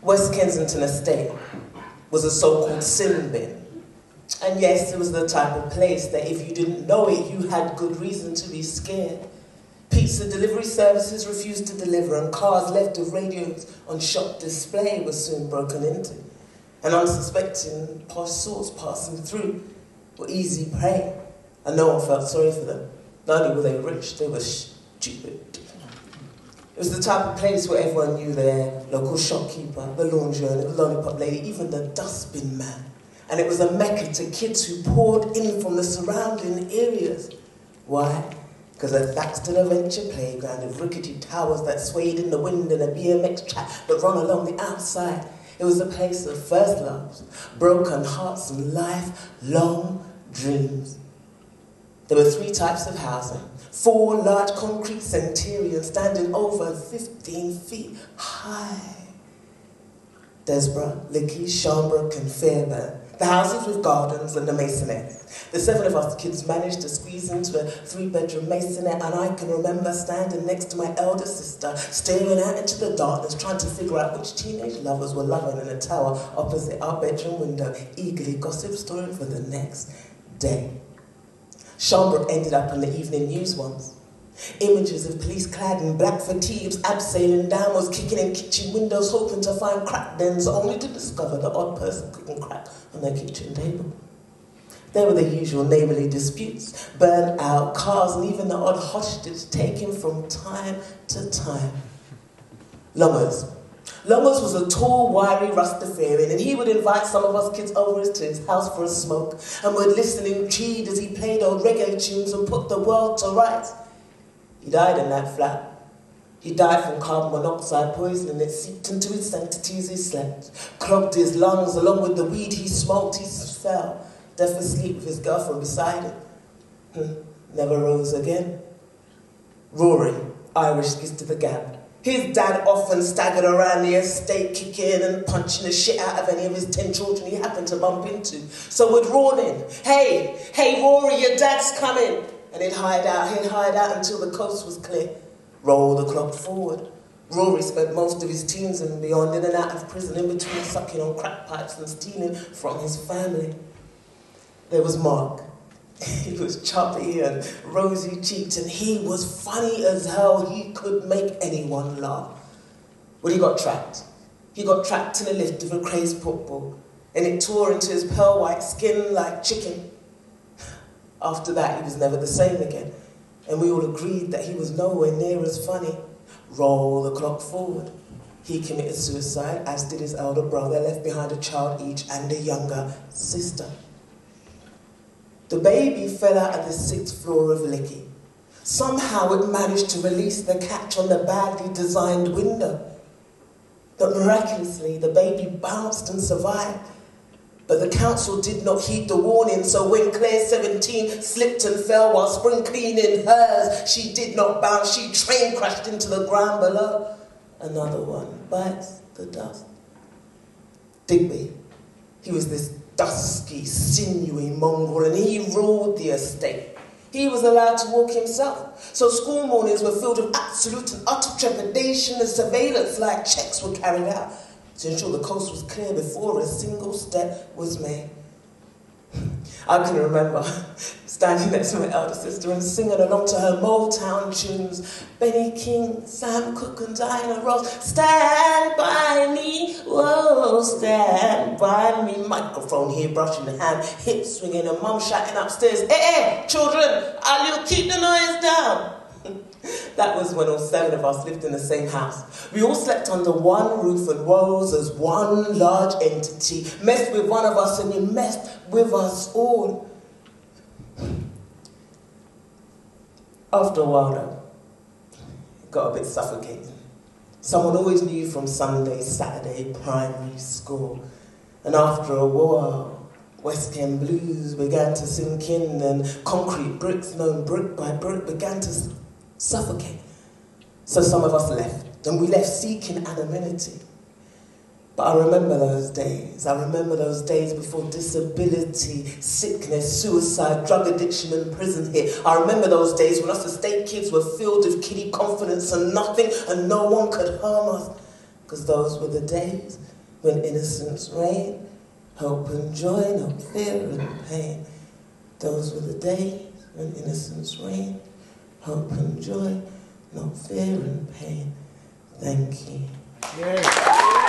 West Kensington Estate was a so-called sin bin. And yes, it was the type of place that if you didn't know it, you had good reason to be scared. Pizza delivery services refused to deliver, and cars left with radios on shop display were soon broken into. And unsuspecting posh souls passing through were easy prey, and no one felt sorry for them. Not only were they rich, they were stupid. It was the type of place where everyone knew their local shopkeeper, the laundry owner, the lollipop lady, even the dustbin man. And it was a mecca to kids who poured in from the surrounding areas. Why? Because at Thaxton Adventure Playground of rickety towers that swayed in the wind and a BMX track that ran along the outside, it was a place of first loves, broken hearts and lifelong dreams. There were 3 types of housing. 4 large concrete centurions standing over 15 feet high. Desborough, Lickey, Sharnbrook and Fairburn. The houses with gardens and the masonettes. The 7 of us kids managed to squeeze into a 3-bedroom masonette, and I can remember standing next to my elder sister, staring out into the darkness, trying to figure out which teenage lovers were loving in a tower opposite our bedroom window, eagerly gossip story for the next day. Sharnbrook ended up on the evening news once. Images of police clad in black fatigues abseiling downwards, kicking in kitchen windows, hoping to find crack dens, only to discover the odd person cooking crack on their kitchen table. There were the usual neighbourly disputes, burnt out cars, and even the odd hostage taken from time to time. Longers. Longers was a tall, wiry Rastafarian, and he would invite some of us kids over to his house for a smoke, and we'd listen intrigued as he played old reggae tunes and put the world to rights. He died in that flat. He died from carbon monoxide poisoning that seeped into his sanctity as he slept, clogged his lungs along with the weed he smoked. He fell, deaf asleep with his girlfriend beside him. Never rose again. Rory, Irish giz to the gap. His dad often staggered around the estate, kicking and punching the shit out of any of his 10 children he happened to bump into. So we'd roar in, hey, Rory, your dad's coming. And he'd hide out until the coast was clear. Roll the clock forward. Rory spent most of his teens and beyond in and out of prison, in between sucking on crack pipes and stealing from his family. There was Mark. He was chubby and rosy-cheeked, and he was funny as hell. He could make anyone laugh. Well, he got trapped. He got trapped in a lift of a crazed football, and it tore into his pearl white skin like chicken. After that, he was never the same again, and we all agreed that he was nowhere near as funny. Roll the clock forward. He committed suicide, as did his elder brother, left behind a child each and a younger sister. The baby fell out of the 6th floor of Lickey. Somehow it managed to release the catch on the badly designed window. But miraculously, the baby bounced and survived. But the council did not heed the warning, so when Claire, 17, slipped and fell while spring cleaning hers, she did not bounce, she train crashed into the ground below. Another one bites the dust. Digby, he was this dusky, sinewy mongrel, and he ruled the estate. He was allowed to walk himself, so school mornings were filled with absolute and utter trepidation, and surveillance-like checks were carried out to ensure the coast was clear before a single step was made. I can remember standing next to my elder sister and singing along to her Motown tunes. Benny King, Sam Cooke and Diana Ross. Stand by me, whoa, stand by me. Microphone here, brushing the hand, hips swinging, and mum shouting upstairs, hey, children, I'll keep the noise down. That was when all 7 of us lived in the same house. We all slept under one roof and rose as one large entity. Messed with one of us and you messed with us all. After a while though, it got a bit suffocating. Someone always knew from Sunday, Saturday, primary school. And after a while, West End blues began to sink in, and concrete bricks known brick by brick began to suffocate. So some of us left, and we left seeking anonymity. But I remember those days. I remember those days before disability, sickness, suicide, drug addiction and prison hit. I remember those days when us estate kids were filled with kiddie confidence and nothing and no one could harm us. 'cause those were the days when innocence reigned, hope and joy, no fear and pain. Those were the days when innocence reigned, hope and joy, no fear and pain. Thank you. Yeah.